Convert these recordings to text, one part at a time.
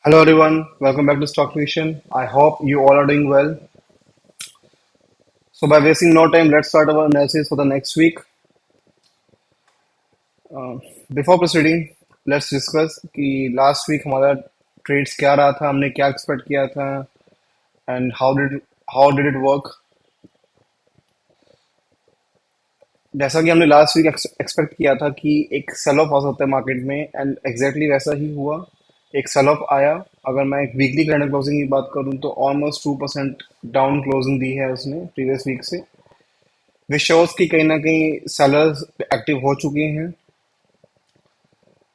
Hello everyone, welcome back to Stock Nation. I hope you all are doing well. So by wasting no time, let's start our analysis for the next week. Before proceeding, let's discuss कि last week हमारा trades क्या रहा था, हमने क्या expect किया था, and how did it work. जैसा कि हमने लास्ट वीक एक्सपेक्ट किया था कि एक सेल ऑफ आ सकता है मार्केट में एंड एग्जैक्टली वैसा ही हुआ। एक सेल ऑफ आया। अगर मैं एक वीकली कैंडल क्लोजिंग की बात करूं तो ऑलमोस्ट 2% डाउन क्लोजिंग दी है उसने प्रीवियस वीक से, विच शोज कि कहीं ना कहीं सेलर्स एक्टिव हो चुके हैं।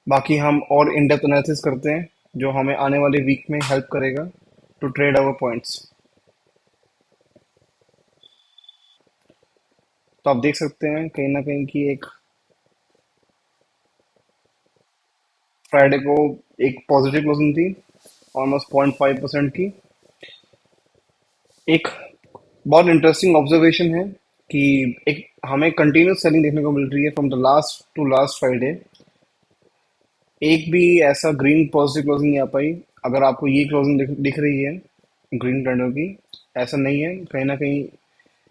बाकी हम और इन डेप्थ एनालिसिस करते हैं जो हमें आने वाले वीक में हेल्प करेगा टू ट्रेड आवर पॉइंट्स। तो आप देख सकते हैं कहीं ना कहीं की एक फ्राइडे को एक पॉजिटिव क्लोजिंग थी ऑलमोस्ट 0.5% की। एक बहुत इंटरेस्टिंग ऑब्जर्वेशन है कि एक हमें कंटिन्यूस सेलिंग देखने को मिल रही है from the last to last Friday. एक भी ऐसा ग्रीन पॉजिटिव क्लोजिंग नहीं आ पाई। अगर आपको ये क्लोजिंग दिख रही है ग्रीन कैंडल की, ऐसा नहीं है। कहीं ना कहीं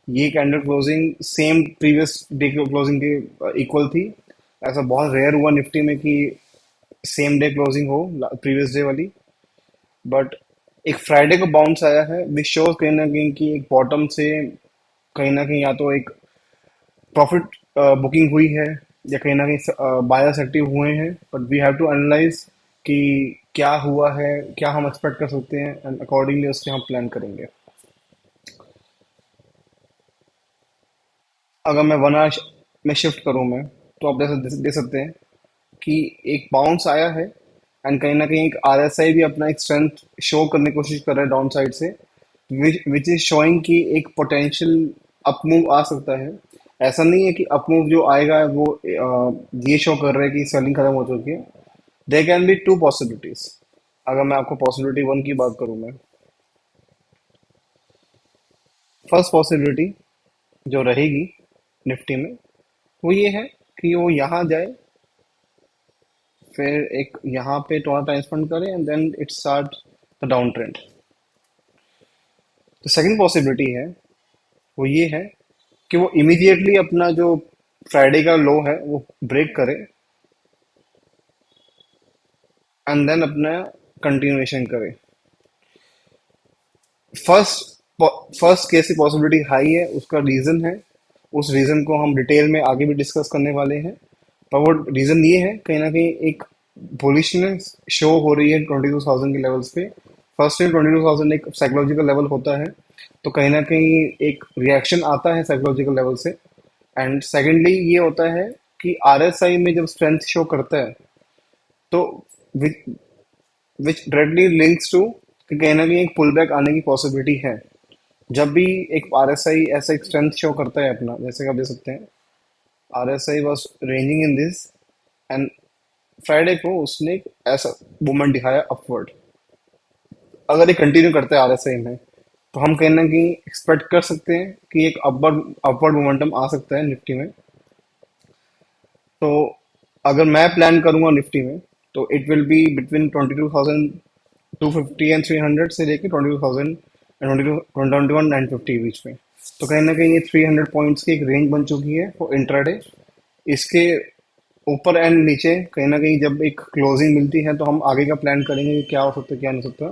ये candle closing same previous day closing के इक्वल थी। ऐसा बहुत रेयर हुआ निफ्टी में कि सेम डे क्लोजिंग हो प्रीवियस डे वाली। बट एक फ्राइडे को बाउंस आया है विच शोज कहीं ना कहीं की एक बॉटम से कहीं ना कहीं या तो एक प्रॉफिट बुकिंग हुई है या कहीं ना कहीं बायर्स एक्टिव हुए हैं। But we have to analyse कि क्या हुआ है, क्या हम एक्सपेक्ट कर सकते हैं एंड अकॉर्डिंगली उसके हम प्लान करेंगे। अगर मैं वन आवर में शिफ्ट करूं मैं, तो आप दे सकते हैं कि एक बाउंस आया है एंड कहीं ना कहीं एक आरएसआई भी अपना एक स्ट्रेंथ शो करने की कोशिश कर रहा है डाउन साइड से, विच इज शोइंग कि एक पोटेंशियल अप मूव आ सकता है। ऐसा नहीं है कि अप मूव जो आएगा वो ये शो कर रहा है कि सेलिंग खत्म हो चुकी है। There can be two possibilities. अगर मैं आपको पॉसिबिलिटी वन की बात करूं मैं, फर्स्ट पॉसिबिलिटी जो रहेगी निफ्टी में वो ये है कि वो यहाँ जाए, फिर एक यहाँ पे थोड़ा टाइम स्पेंड करें and then it start the down trend. तो सेकंड पॉसिबिलिटी है वो ये है कि वो इमीडिएटली अपना जो फ्राइडे का लो है वो ब्रेक करे एंड देन अपना कंटिन्यूएशन करे। फर्स्ट फर्स्ट केस की पॉसिबिलिटी हाई है, उसका रीजन है। उस रीजन को हम डिटेल में आगे भी डिस्कस करने वाले हैं। पर वो रीजन ये है कहीं ना कहीं एक बुलिशनेस शो हो रही है 22,000 के लेवल्स पे। फर्स्ट 22,000 एक साइकोलॉजिकल लेवल होता है, तो कहीं ना कहीं एक रिएक्शन आता है साइकोलॉजिकल लेवल से। एंड सेकेंडली ये होता है कि आरएसआई में जब स्ट्रेंथ शो करता है तो विच डायरेक्टली लिंक्स टू कि कहीं ना कहीं एक पुल बैक आने की पॉसिबिलिटी है। जब भी एक आरएसआई ऐसा एक स्ट्रेंथ शो करता है अपना, जैसे कि आप देख सकते हैं RSI was ranging in this and Friday को उसने एक ऐसा मूवमेंट दिखाया अपवर्ड। अगर ये कंटिन्यू करता है आरएसआई में तो हम कहीं ना कहीं एक्सपेक्ट कर सकते हैं कि एक अपवर्ड अपवर्ड मोमेंटम आ सकता है निफ्टी में। तो अगर मैं प्लान करूंगा निफ्टी में तो it will be between 22,250 and 300 से लेके 22,000 एंड 21,950 बीच में। तो कहीं ना कहीं ये 300 पॉइंट्स की एक रेंज बन चुकी है फॉर इंट्राडे। इसके ऊपर एंड नीचे कहीं ना कहीं जब एक क्लोजिंग मिलती है तो हम आगे का प्लान करेंगे कि क्या हो सकता है क्या नहीं हो सकता।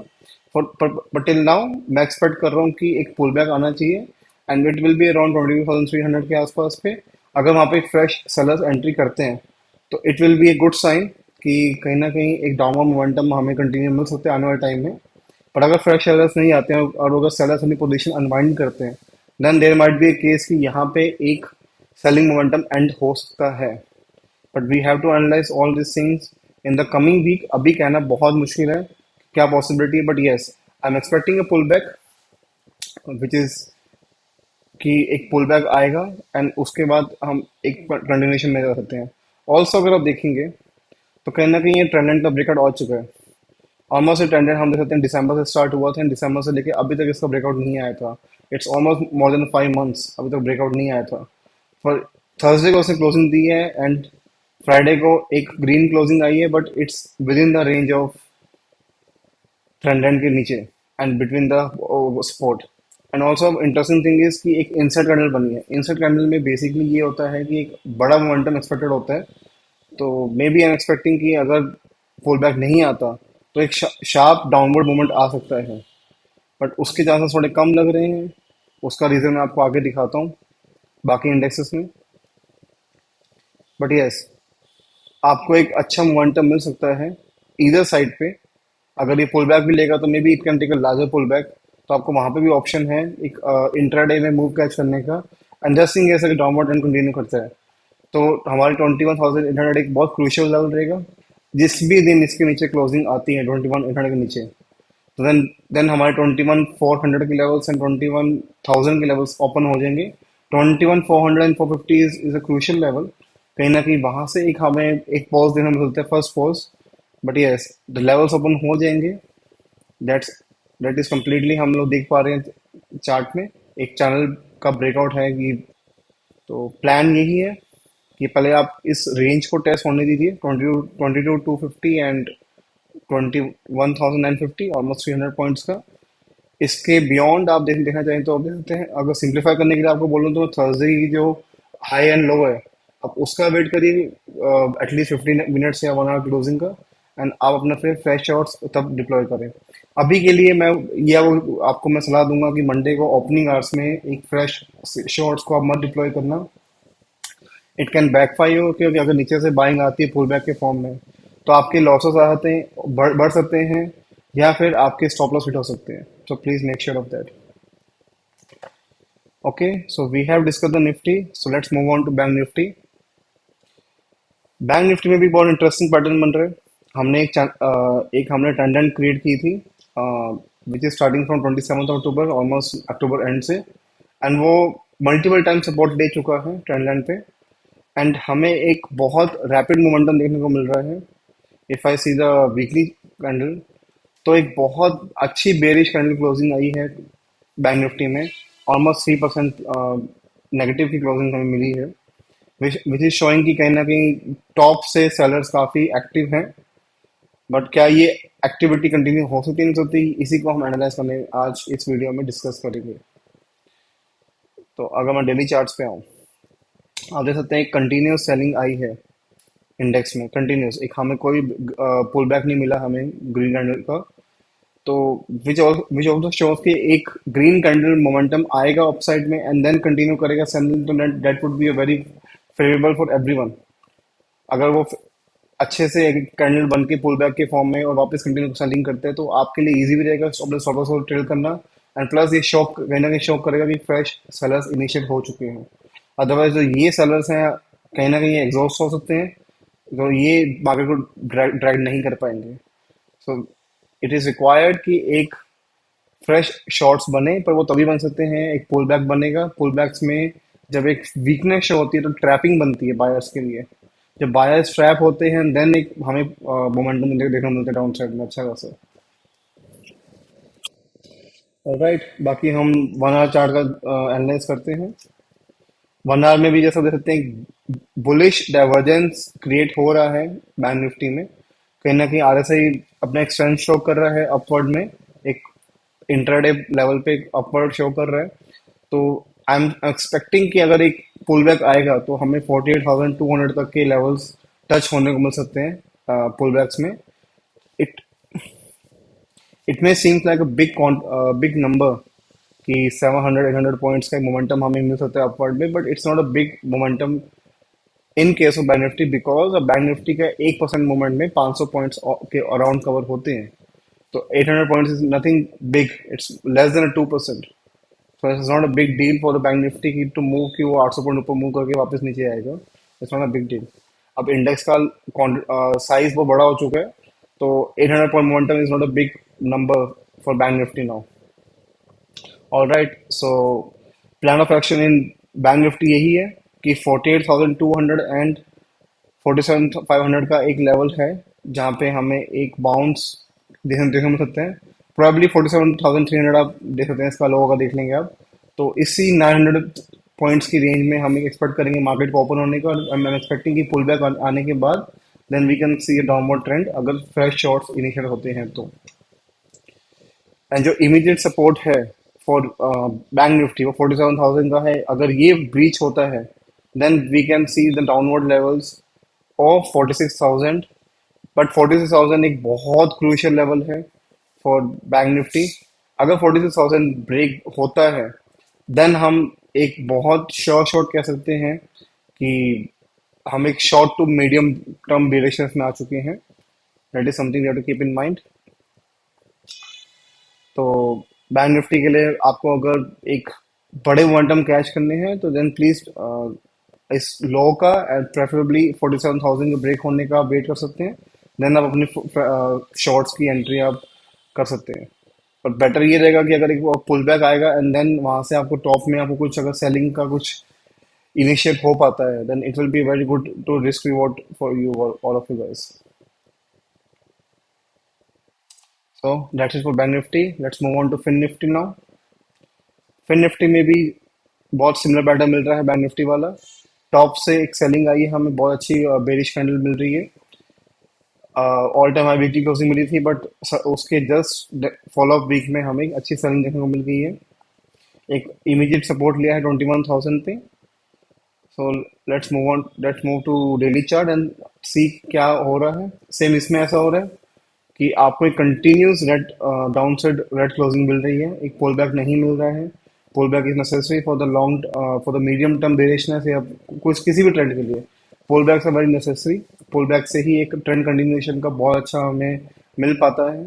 बट टिल नाउ मैं एक्सपेक्ट कर रहा हूँ कि एक पुल बैक आना चाहिए and it will be around 22,300 के आसपास पे। अगर वहाँ पे फ्रेश सेलर्स एंट्री करते हैं तो it will be a good sign कि कहीं ना कहीं एक डाउनवर्ड मोमेंटम हमें कंटिन्यू मिल सकता है आने वाले टाइम में। पर अगर फ्रेश सेलर्स नहीं आते हैं और अगर सेलर्स अपनी पोजीशन अनवाइंड करते हैं then there might be a case कि यहाँ पे एक सेलिंग मोमेंटम एंड हो सकता है। But we have to analyse all this things in the coming week. अभी कहना बहुत मुश्किल है क्या पॉसिबिलिटी है, but yes I am expecting a pull back which is कि एक पुल बैक आएगा एंड उसके बाद हम एक कंटिन्यूएशन में जा सकते हैं। ऑल्सो अगर आप देखेंगे तो कहीं ना कहीं ये ट्रेंड लाइन का ब्रेकआउट आ चुका है। ऑलमोस्ट ये ट्रेंड लाइन हम देख सकते हैं दिसंबर से स्टार्ट हुआ था, दिसंबर से लेके अभी तक इसका ब्रेकआउट नहीं आया था। It's almost more than 5 months अभी तक ब्रेकआउट नहीं आया था। पर थर्सडे को उसने क्लोजिंग दी है एंड फ्राइडे को एक ग्रीन क्लोजिंग आई है, but it's with in the range of trend line के नीचे and between the support. And also interesting thing is कि एक इनसाइड कैंडल बनी है। इनसाइड कैंडल में बेसिकली ये होता है कि एक बड़ा मोमेंटम एक्सपेक्टेड होता है। तो may be I am expecting कि अगर पुल बैक नहीं आता तो एक शार्प डाउनवर्ड मूवमेंट आ सकता है, बट उसके चांसेस थोड़े कम लग रहे हैं। उसका रीजन मैं आपको आगे दिखाता हूँ बाकी इंडेक्सेस में। बट यस, आपको एक अच्छा मोमेंटम मिल सकता है इधर साइड पे। अगर ये पुल बैक भी लेगा तो may be it can take a larger pull back. तो आपको वहां पे भी ऑप्शन है एक इंट्राडे में मूव कैच करने का। एंड जस्ट इन केस अगर डाउनवर्ड ट्रेंड कंटिन्यू करता है तो हमारे 21,800 एक बहुत क्रूशियल लेवल रहेगा। जिस भी दिन इसके नीचे क्लोजिंग आती है 21,800 के नीचे, तो देन हमारे 21,400 के लेवल्स एंड 21,000 के लेवल्स ओपन हो जाएंगे। 21,400 and 450 is a crucial level. कहीं ना कहीं वहां से एक हमें एक पॉज देखने को मिलता है, first pause. But yes, the levels open हो जाएंगे। दैट्स दैट इज कम्प्लीटली हम लोग देख पा रहे हैं चार्ट में एक चैनल का ब्रेकआउट है कि। तो प्लान यही है कि पहले आप इस रेंज को टेस्ट होने दीजिए, 22,250 एंड 21,950, ऑलमोस्ट 300 पॉइंट्स का। इसके बियॉन्ड आप देखना चाहें तो आप देख सकते हैं। अगर सिंप्लीफाई करने के लिए आपको बोलूँ तो थर्सडे की जो हाई एंड लो है, आप उसका वेट करिए एटलीस्ट 15 मिनट्स या 1 आवर क्लोजिंग का। एंड आप अपना फिर फ्रेश शॉट्स तब डिप्लॉय करें। अभी के लिए मैं या वो आपको मैं सलाह दूंगा कि मंडे को ओपनिंग आवर्स में एक फ्रेश शॉट्स को आप मत डिप्लॉय करना। इट कैन बैकफायर, क्योंकि अगर नीचे से बाइंग आती है पुल बैक के फॉर्म में तो आपके लॉसेस आ सकते हैं, बढ़ सकते हैं, या फिर आपके स्टॉप लॉस हिट हो सकते हैं। So please make sure of that. Okay, so we have discussed the Nifty. So let's move on to Bank Nifty. Bank Nifty में भी बहुत इंटरेस्टिंग पैटर्न बन रहा है। हमने एक हमने टेंडेंट क्रिएट की थी which is starting from 27 October, almost October and से। एंड वो मल्टीपल टाइम सपोर्ट दे चुका है ट्रेंड लाइन पे। एंड हमें एक बहुत रैपिड मोमेंटम देखने को मिल रहा है। If I see the weekly candle, तो एक बहुत अच्छी बेरिश कैंडल क्लोजिंग आई है बैंक निफ्टी में। ऑलमोस्ट 3% नेगेटिव की क्लोजिंग हमें मिली है, विच इज शोइंग कि कहीं ना कहीं टॉप से सेलर्स काफी एक्टिव हैं। बट क्या ये एक्टिविटी कंटिन्यू हो सकती है, नहीं सकती, इसी को हम एनालाइज करने आज इस वीडियो में डिस्कस करेंगे। तो अगर मैं डेली चार्ट्स पे आऊँ, आप देख सकते हैं एक कंटिन्यूस सेलिंग आई है इंडेक्स में। कंटिन्यूस एक हमें कोई पुल बैक नहीं मिला हमें ग्रीन कैंडल का। तो विच ऑल्सो शोज कि एक ग्रीन कैंडल मोमेंटम आएगा अपसाइड में एंड देन कंटिन्यू करेगा सेलिंग। तो that would be a very favourable for everyone. अगर वो अच्छे से एक कैंडल बन के पुल बैक के फॉर्म में और वापस कंटिन्यू सेलिंग करते हैं तो आपके लिए इजी भी रहेगा स्टॉप लॉस ट्रेड करना। एंड प्लस ये शॉक कहीं ना कहीं शॉक करेगा कि फ्रेश सेलर्स इनिशिएट हो चुके हैं। अदरवाइज जो ये सेलर्स हैं कहीं ना कहीं एग्जॉस्ट हो सकते हैं, तो ये मार्केट को ड्रैग नहीं कर पाएंगे। सो इट इज रिक्वायर्ड कि एक फ्रेश शॉट्स बने, पर वो तभी बन सकते हैं एक पुल बैक बनेगा। पुल बैक्स में जब एक वीकनेस शो होती है तो ट्रैपिंग बनती है बायर्स के लिए। जब बायर्स ट्रैप होते हैं देन एक हमें मोमेंटम देखने को मिलता है डाउन साइड में अच्छा खासा। राइट, बाकी हम 1 आवर चार्ट का एनालाइज करते हैं। 1 आवर में भी जैसा देख सकते हैं बुलिश डाइवर्जेंस क्रिएट हो रहा है बैंक निफ्टी में। कहीं ना कहीं आरएसआई अपना एक स्ट्रेंथ शो कर रहा है अपवर्ड में, एक इंट्राडे लेवल पे अपवर्ड शो कर रहा है। तो आई एम एक्सपेक्टिंग कि अगर एक पुल बैक आएगा तो हमें 48,200 तक के लेवल्स टच होने को मिल सकते हैं पुल बैक्स में। It it may seems like a big number कि 700-800 पॉइंट्स का मोमेंटम हमें मिल सकता है अपवर्ड में, but it's not a big momentum in case of bank Nifty, because bank Nifty का 1% मूवमेंट में 500 पॉइंट्स के अराउंड कवर होते हैं। तो 800 points is nothing big, it's less than 2%। So it's not a big deal for the bank Nifty की to move, कि वो 800 point ऊपर मूव करके वापस नीचे आएगा। It's not a big deal. अब इंडेक्स का साइज बहुत बड़ा हो चुका है, तो 800 point momentum is not a big number for bank Nifty now. All right, so plan of action in bank Nifty यही है कि 48,200 एंड 47,500 का एक लेवल है जहाँ पे हमें एक बाउंस देखने मिल सकते हैं। प्रोबेबली 47,300 आप देख सकते हैं, इसका लो होगा, देख लेंगे आप। तो इसी 900 पॉइंट्स की रेंज में हम एक्सपेक्ट करेंगे मार्केट को ओपन होने का। और आई एम एक्सपेक्टिंग कि पुल बैक आने के बाद then we can see a downward trend अगर फ्रेश शॉर्ट्स इनिशियल होते हैं तो। एंड जो इमीडिएट सपोर्ट है फॉर बैंक निफ्टी वो 47,000 का है। अगर ये ब्रीच होता है then we can see the downward levels of 46,000। But 46,000 एक बहुत क्रूशियल लेवल है फॉर बैंक निफ्टी। अगर 46,000 ब्रेक होता है देन हम एक बहुत श्योर शॉट कह सकते हैं कि हम एक short to medium term duration में आ चुके हैं। That is something that to keep in mind. तो बैंक निफ्टी के लिए आपको अगर एक बड़े मोमेंटम कैच करने हैं तो देन प्लीज इस लो का एंड प्रेफरेबली 47,000 के ब्रेक होने का वेट कर सकते हैं। देन आप अपनी शॉर्ट्स की एंट्री आप कर सकते हैं। पर बेटर ये रहेगा कि अगर एक पुल बैक आएगा एंड देन वहां से आपको टॉप में आपको कुछ अगर सेलिंग का कुछ इनिशिएट हो पाता है then it will be very good to risk reward for you all of you guys. So that's it for bank Nifty. Let's move on to Fin Nifty now. Fin Nifty में भी बहुत similar pattern मिल रहा है bank Nifty वाला। Top से एक selling आई है, हमें बहुत अच्छी बेरिश कैंडल मिल रही है। All time high weekly closing मिली थी बट उसके जस्ट फॉलो अप वीक में हमें अच्छी सेलिंग देखने को मिल गई है। एक इमीडिएट सपोर्ट लिया है 21,000 पे। So let's move to daily chart and see क्या हो रहा है। सेम इसमें ऐसा हो रहा है कि आपको एक continuous red down side red closing मिल रही है, एक पुल बैक नहीं मिल रहा है। Pull back is necessary for the long for the medium term duration है कुछ किसी भी ट्रेंड के लिए पुल बैक से वेरी नेसेसरी। पुल बैक से ही एक ट्रेंड कंटिन्यूएशन का बहुत अच्छा हमें मिल पाता है,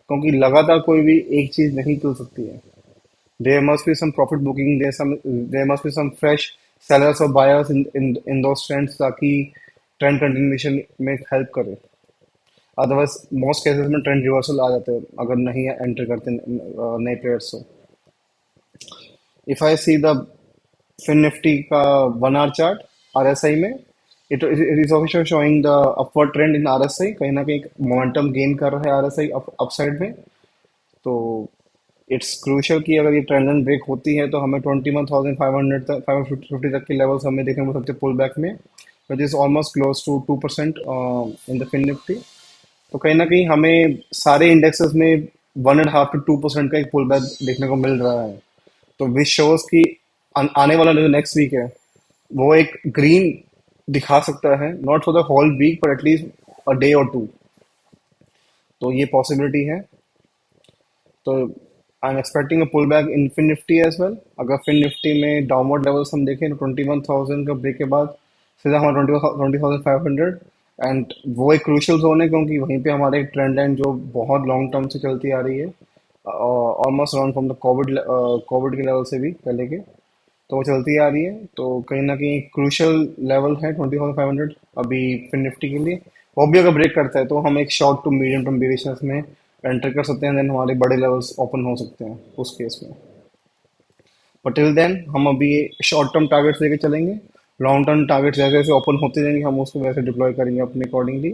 क्योंकि लगातार कोई भी एक चीज नहीं चल सकती है। There must be some profit booking, there must be some fresh sellers और बायर्स इन दोस ट्रेंड्स ताकि ट्रेंड कंटिन्यूएशन में हेल्प करे। अदरवाइज मोस्ट केसेस में ट्रेंड रिवर्सल आ जाते हैं अगर नहीं एंटर करते नए प्लेयर्स। तो if I see the Fin Nifty का 1 आवर चार्ट आरएसआई में it it is also showing the upward trend in RSI. कहीं ना कहीं मोमेंटम गेन कर रहा है आरएसआई अपसाइड में। तो इट्स क्रूशियल कि अगर ये ट्रेंड लाइन ब्रेक होती है तो हमें 21,500 तक 550 तक के लेवल्स हमें देखने को मिल सकते हैं पुल बैक में, which is almost close to 2% in the Fin Nifty. तो कहीं ना कहीं हमें सारे इंडेक्सेस में 1.5 to 2% का एक पुल बैक देखने को मिल रहा है। तो विच शोज की आने वाला जो नेक्स्ट वीक है वो एक ग्रीन दिखा सकता है, not for the whole week पर एटलीस्ट अ डे और टू। तो ये पॉसिबिलिटी है। तो I am expecting a pull back in Fin Nifty as well. अगर फिन निफ्टी में डाउनवर्ड लेवल्स हम देखें तो 21,000 का ब्रेक के बाद सीधा हमारा 20,500 एंड वो एक क्रूशियल जोन है, क्योंकि वहीं पे हमारे एक ट्रेंड लाइन जो बहुत लॉन्ग टर्म से चलती आ रही है, almost around from the Covid के लेवल से भी पहले के। तो वो चलती आ रही है। तो कहीं ना कहीं क्रूशियल लेवल है 20,500 अभी फिन निफ्टी के लिए। वो भी अगर ब्रेक करता है तो हम एक short to medium term duration में एंटर कर सकते हैं, देन हमारे बड़े लेवल्स ओपन हो सकते हैं उस केस में। बट टिल देन हम अभी शॉर्ट टर्म टारगेट्स लेके चलेंगे। लॉन्ग टर्म टारगेट्स जैसे जैसे ओपन होते जाएंगे हम उसको वैसे डिप्लॉय करेंगे अपने accordingly.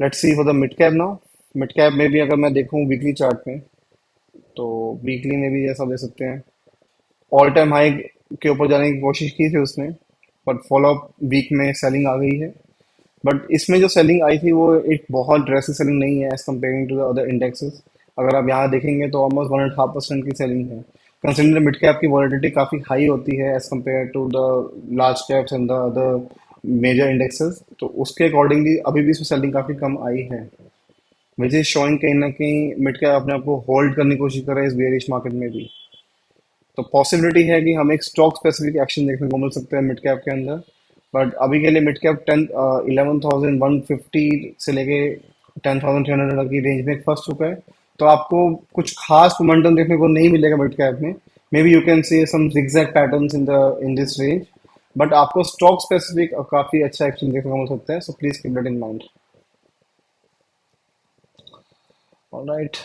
Let's see for the mid cap now. Mid cap में भी अगर मैं देखूं वीकली चार्ट में तो वीकली में भी जैसा दे सकते हैं ऑल टाइम हाई के ऊपर जाने की कोशिश की थी उसने, बट फॉलो अप वीक में सेलिंग आ गई है। बट इसमें जो सेलिंग आई थी वो एक बहुत ड्रेसिव सेलिंग नहीं है as comparing to the other indexes. अगर आप यहाँ देखेंगे तो ऑलमोस्ट 1.5% की सेलिंग है। कंसिडर मिड कैप की वॉलिडिटी काफी हाई होती है as compare to the large caps and the other major indexes, तो उसके अकॉर्डिंगली अभी भी इसमें सेलिंग काफी कम आई है, विच इज शोइंग कहीं ना कहीं मिड कैप अपने आप को होल्ड करने की कोशिश कर रहा है इस बेरिश मार्केट में भी। तो पॉसिबिलिटी है कि हमें एक स्टॉक स्पेसिफिक एक्शन देखने को मिल सकता है मिड कैप के अंदर। बट अभी के लिए मिड कैप 11,150 से लेके 10,300 तक की रेंज में फंस चुका है। तो आपको कुछ खास मोमेंटम देखने को नहीं मिलेगा मिड कैप में। Maybe you can see some zigzag patterns in this range, but आपको स्टॉक स्पेसिफिक काफी अच्छा एक्शन देखने को मिल सकता है। So please keep that in mind. Alright,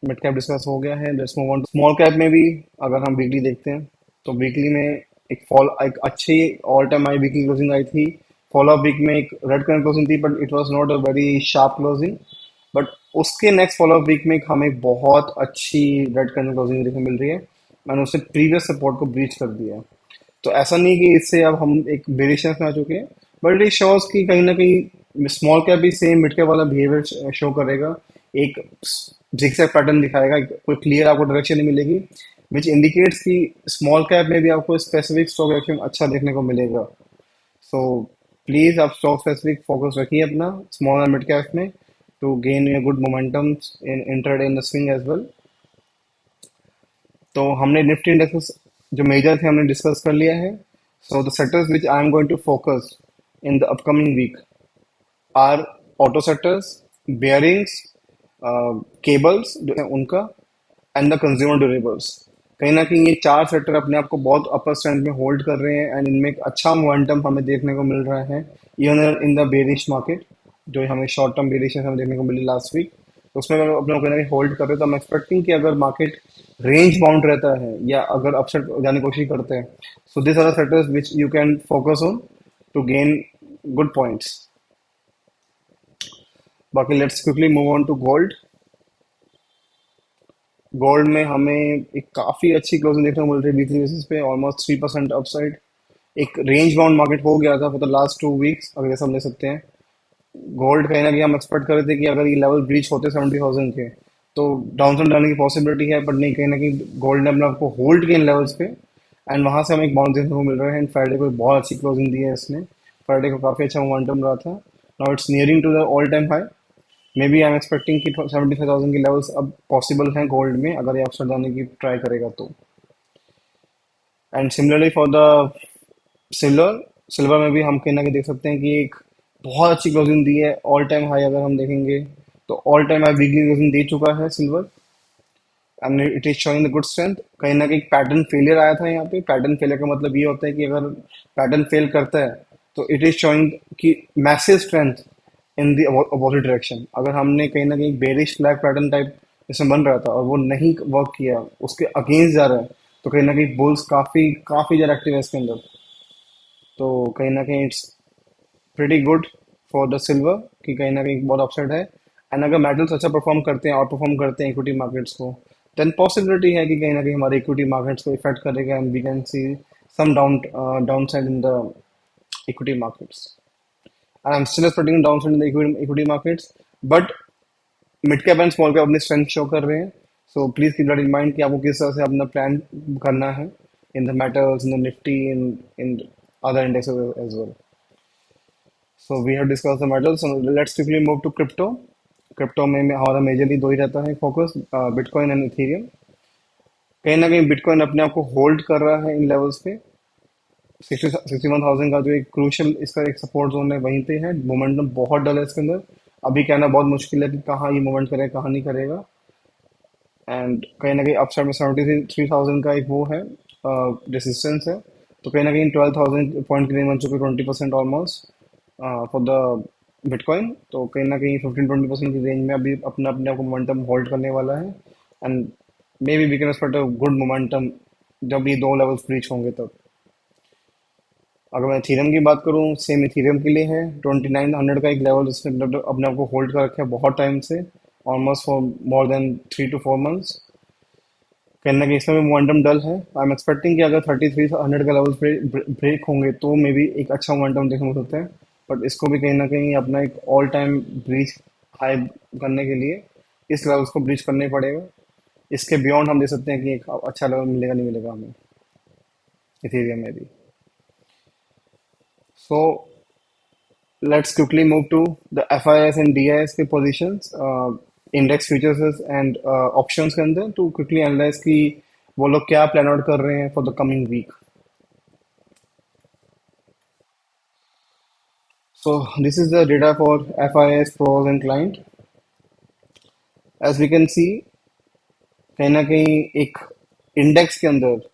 mid cap discuss हो गया है। Let's move on to small cap में भी। अगर हम वीकली देखते हैं तो वीकली में एक अच्छी all time high weekly closing आई थी। फॉलो अप वीक में एक रेड कलर क्लोजिंग थी but it was not a very sharp closing. But उसके नेक्स्ट फॉलो अप वीक में हमें बहुत अच्छी रेड कलर क्लोजिंग देखने को मिल रही है। मैंने उससे प्रीवियस सपोर्ट को ब्रीच कर दिया। तो ऐसा नहीं कि इससे अब हम एक बेरिशनेस में आ चुके हैं, बट इट शोज कि कहीं ना कहीं स्मॉल कैप भी सेम मिड कैप वाला बिहेवियर शो करेगा। एक जिगजैग पैटर्न दिखाएगा, कोई क्लियर आपको डायरेक्शन नहीं मिलेगी, विच इंडिकेट्स कि स्मॉल कैप में भी आपको स्पेसिफिक स्टॉक डायरेक्शन अच्छा देखने को मिलेगा। सो प्लीज आप स्टॉक स्पेसिफिक फोकस रखिए अपना स्मॉल एंड मिड कैप में, to gain a good momentum in intraday in the swing as well. तो हमने निफ्टी इंडेक्सेस जो मेजर थे हमने डिस्कस कर लिया है। So the sectors which I am going to focus in the upcoming week are auto sectors, bearings, cables उनका, and the consumer durables. कहीं ना कहीं ये चार सेक्टर अपने आप को बहुत अपर स्ट्रेंथ में होल्ड कर रहे हैं, एंड इनमें एक अच्छा मोमेंटम हमें देखने को मिल रहा है even in the bearish market. जो हमें शॉर्ट टर्म बेरिश हमें देखने को मिली लास्ट वीक, उसमें अगर अपने कहीं ना कहीं होल्ड कर रहे हैं, तो हम एक्सपेक्टिंग कि अगर मार्केट रेंज बाउंड रहता है या अगर अपसाइड जाने की कोशिश करते हैं, so this are the sectors which you can focus on to gain good points. बाकी let's quickly move on to gold. Gold में हमें एक काफी अच्छी क्लोजिंग देखने को मिल रही है वीकली बेसिस पे, ऑलमोस्ट 3% अपसाइड। एक रेंज बाउंड मार्केट हो गया था फॉर द लास्ट 2 वीक्स, अगर जैसा हम ले सकते हैं। गोल्ड कहीं ना कहीं हम एक्सपेक्ट कर रहे थे कि अगर ये लेवल ब्रीच होते 70,000 के, तो डाउनसाइड जाने की पॉसिबिलिटी है, बट नहीं, कहीं ना कहीं गोल्ड ने अपने आपको होल्ड किया इन लेवल्स पे, एंड वहां से हमें एक बाउंस देखने को मिल रहा है। एंड फ्राइडे को बहुत अच्छी क्लोजिंग दी है इसने, फ्राइडे को काफी अच्छा मोमेंटम रहा था। Now it's nearing to the all time high. Maybe I am expecting कि 75,000 की लेवल्स अब पॉसिबल हैं गोल्ड में, अगर ये अपसाइड जाने की ट्राई करेगा तो। And similarly for the silver, silver में भी हम कहीं ना कहीं देख सकते हैं कि एक बहुत अच्छी क्लोजिंग दी है, ऑल टाइम हाई अगर हम देखेंगे तो all time high weekly closing दे चुका है silver, and it is showing the good strength. कहीं ना कहीं पैटर्न फेलियर आया था यहाँ पे। पैटर्न फेलियर का मतलब ये होता है कि अगर पैटर्न फेल करता है तो इट इज शोइंग कि massive strength in the opposite direction. अगर हमने कहीं ना कहीं बेरिश फ्लैग पैटर्न टाइप इसमें बन रहा था और वो नहीं वर्क किया, उसके अगेंस्ट जा रहा है, तो कहीं ना कहीं बुल्स काफी काफी ज्यादा एक्टिव है इसके अंदर। तो कहीं ना कहीं it's pretty good for the silver कि कहीं ना कहीं बहुत अपसाइड है। एंड अगर मेटल्स अच्छा परफॉर्म करते हैं, आउट परफॉर्म करते हैं इक्विटी मार्केट्स को, देन पॉसिबिलिटी है कि कहीं ना कहीं हमारे इक्विटी मार्केट्स को इफेक्ट करेगा, and we can see some downside in the equity markets. And I am still expecting downside in the equity markets, but mid cap and small cap अपनी strength show कर रहे हैं। So please keep that in mind कि आपको किस तरह से अपना प्लान करना है in the metals, in the Nifty, in other indexes as well. So we have discussed the metals. So let's quickly move to crypto. Crypto में हमारा मेजरली दो ही रहता है फोकस, बिटकॉइन एंड इथेरियम। कहीं ना कहीं बिटकॉइन अपने आप को होल्ड कर रहा है इन लेवल्स पे। 61,000 का जो एक क्रूशल इसका एक सपोर्ट जोन है वहीं पे है। मोमेंटम बहुत डल है इसके अंदर, अभी कहना बहुत मुश्किल है कि कहाँ ये मूवमेंट करेगा कहाँ नहीं करेगा। एंड कहीं ना कहीं अपसाइड में 73,000 का एक वो है, रेसिस्टेंस है। तो कहीं ना कहीं 12,000 पॉइंट के लिए बन चुके, 20% ऑलमोस्ट फॉर द बिटकॉइन। तो कहीं ना कहीं 15-20% की रेंज में अभी अपना अपने आप को मोमेंटम होल्ड करने वाला है, and maybe we can expect a good momentum जब ये दो लेवल्स ब्रीच होंगे तब। अगर मैं इथेरियम की बात करूँ, सेम इथेरियम के लिए है 2900 का एक लेवल, इसने अपने आप को होल्ड कर रखा है बहुत टाइम से, almost for more than 3 to 4 months। कहीं ना कहीं इसमें भी मोमेंटम डल है। आई एम एक्सपेक्टिंग कि अगर 3300 का लेवल ब्रेक होंगे तो मे बी एक अच्छा मोमेंटम देखने को सकता है, बट इसको भी कहीं ना कहीं अपना एक ऑल टाइम ब्रीच हाई करने के लिए इस लेवल्स को ब्रीच करना ही पड़ेगा। इसके बियॉन्ड हम देख सकते हैं कि एक अच्छा लेवल मिलेगा नहीं मिलेगा हमें इथेरियम में भी। So let's quickly move to the FIS and DIS के positions, index futures and options के अंदर, टू क्विकली एनालाइज कि वो लोग क्या प्लान आउट कर रहे हैं for the coming week. So this is the data for FIS pros and client. As we can see, कहीं ना कहीं एक इंडेक्स के अंदर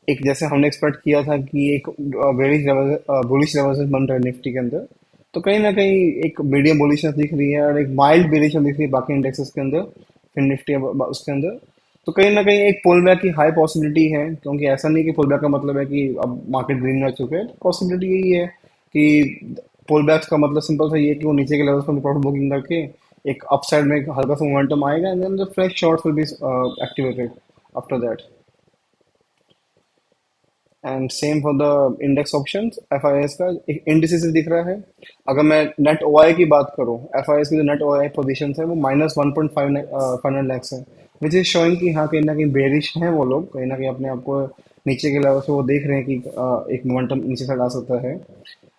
एक जैसे हमने एक्सपेक्ट किया था कि एक बेरिश लेवल बुलिश लेवल बन रहा है निफ्टी के अंदर, तो कहीं ना कहीं एक मीडियम बुलिशनेस दिख रही है और एक माइल्ड बेरिशनेस दिख रही है बाकी इंडेक्सेस के अंदर, फिर निफ्टी उसके अंदर। तो कहीं ना कहीं एक पुल बैक की हाई पॉसिबिलिटी है, क्योंकि ऐसा नहीं कि पुल बैक का मतलब है कि अब मार्केट ग्रीन में आ चुके हैं। पॉसिबिलिटी यही है कि पुल बैक्स का मतलब सिंपल सा ये है कि वो नीचे के लेवल्स पर प्रॉफिट बुकिंग करके एक अपसाइड में एक हल्का सा मोमेंटम आएगा, and then the fresh shorts will be activated after that. And same for the index options. F I S का एक इंडिसेस दिख रहा है। अगर मैं नेट ओ आई की बात करूँ, एफ आई एस की जो नेट ओ आई पोजिशन है वो -1.59 लैक्स है, विच इज शोइंग कि हाँ कहीं ना कहीं बेरिश हैं वो लोग, कहीं ना कहीं अपने आप को नीचे के लेवल से वो देख रहे हैं कि एक मोमेंटम नीचे साइड आ सकता है।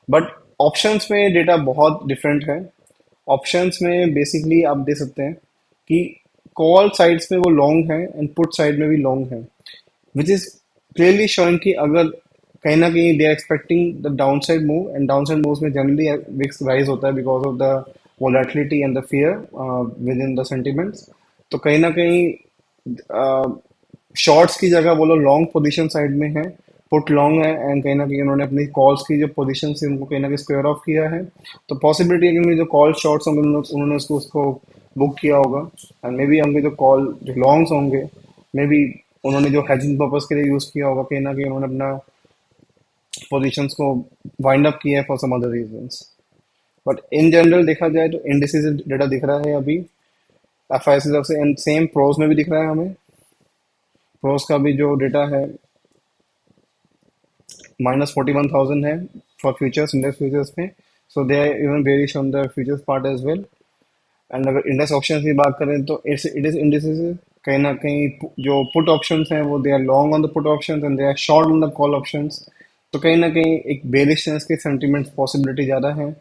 बट ऑप्शंस में डेटा बहुत डिफरेंट है। ऑप्शंस में बेसिकली आप देख सकते हैं कि कॉल साइड्स में वो लॉन्ग है एंड पुट साइड में भी लॉन्ग है, विच इज क्लियरली शोइंग कि अगर कहीं ना कहीं they are expecting the downside move, and downside move में जनरली विक्स राइज होता है because of the volatility and the fear within the sentiments. तो कहीं ना कहीं शॉर्ट्स की जगह वो लोग लॉन्ग पोजीशन साइड में है, पुट लॉन्ग है, एंड कहीं ना कहीं उन्होंने अपनी कॉल्स की जो पोजीशन थी उनको कहीं ना कहीं स्क्वायर ऑफ किया है। तो पॉसिबिलिटी है कि उनके जो कॉल शॉर्ट्स होंगे उन्होंने उसको बुक किया होगा, एंड मे बी उनके जो कॉल जो लॉन्ग्स होंगे मे बी उन्होंने जो हेजिंग पर्पज के लिए यूज किया होगा, कहीं ना कहीं उन्होंने अपना पोजीशंस को वाइंड अप किया है for some other reasons. But in general देखा जाए तो इंडिसेस डेटा दिख रहा है अभी एफ आई एस से, एंड सेम प्रोज में भी दिख रहा है हमें। प्रोज का भी जो डेटा है -41,000 है फॉर फ्यूचर्स, इंडेक्स फ्यूचर्स में। So they are even bearish on the futures part as well. And अगर इंडेक्स ऑप्शन की बात करें तो इट इज इंडिसेस, कहीं ना कहीं जो पुट ऑप्शंस हैं वो they are long on the put options and they are short on the call options. तो कहीं ना कहीं एक बेरिशनेस के सेंटीमेंट्स पॉसिबिलिटी ज़्यादा है।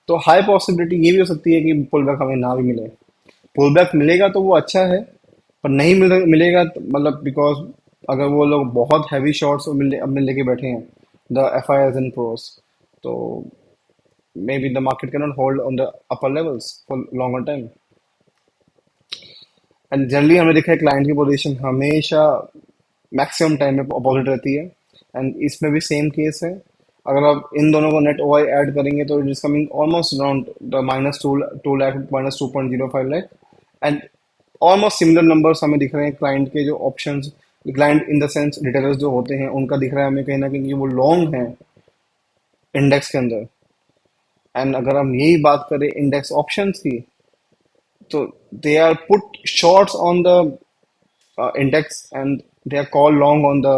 तो हाई पॉसिबिलिटी ये भी हो सकती है कि पुल बैक हमें ना भी मिले। पुल बैक मिलेगा तो वो अच्छा है, पर नहीं मिलेगा तो मतलब बिकॉज अगर वो लोग बहुत हैवी शॉट्स अब लेके बैठे हैं the F I S and pros, तो मे be the market can not hold on the upper levels for longer time. And generally हमने देखा है क्लाइंट की पोजीशन हमेशा मैक्सिमम टाइम में अपोजिट रहती है, एंड इसमें भी सेम केस है। अगर आप इन दोनों को नेट ओ आई ऐड करेंगे तो it is coming almost around the -2 lakh, -2.05 lakh, and almost similar numbers हमें दिख रहे हैं क्लाइंट के जो options, client in the sense retailers जो होते हैं उनका दिख रहा है हमें कहीं ना कहीं कि वो लॉन्ग है इंडेक्स के अंदर। एंड अगर हम यही बात करें इंडेक्स ऑप्शंस की, तो they are put shorts on the index and they are called long on the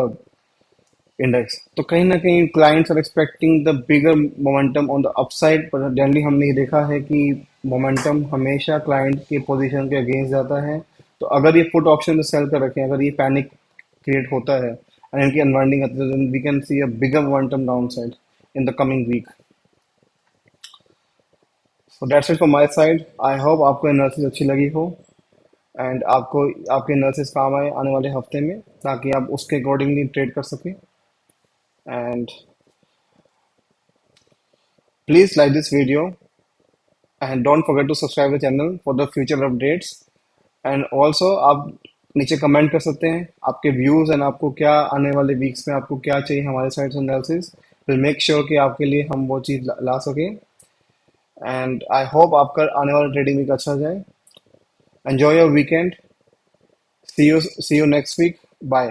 index। तो कहीं ना कहीं clients are expecting the bigger momentum on the upside, पर जनरली हमने ये देखा है कि momentum हमेशा client के position के against जाता है। तो अगर ये put option में sell कर रखें, अगर ये panic create होता है and इनकी unwinding आती है, then we can see a bigger momentum downside in the coming week। So that's it from my side। I hope आपको एनालिसिस अच्छी लगी हो एंड आपको आपके एनालिसिस काम आए आने वाले हफ्ते में, ताकि आप उसके अकॉर्डिंगली ट्रेड कर सकें। And please like this video and don't forget to subscribe the channel for the future updates. And also आप नीचे कमेंट कर सकते हैं आपके व्यूज एंड आपको क्या आने वाले वीक्स में आपको क्या चाहिए हमारे साइड से एनालिसिस। विल मेक श्योर कि आपके लिए हम वो चीज़ ला सकें। एंड आई होप आपका आने वाला ट्रेडिंग वीक अच्छा जाए। Enjoy your weekend. See you next week. Bye.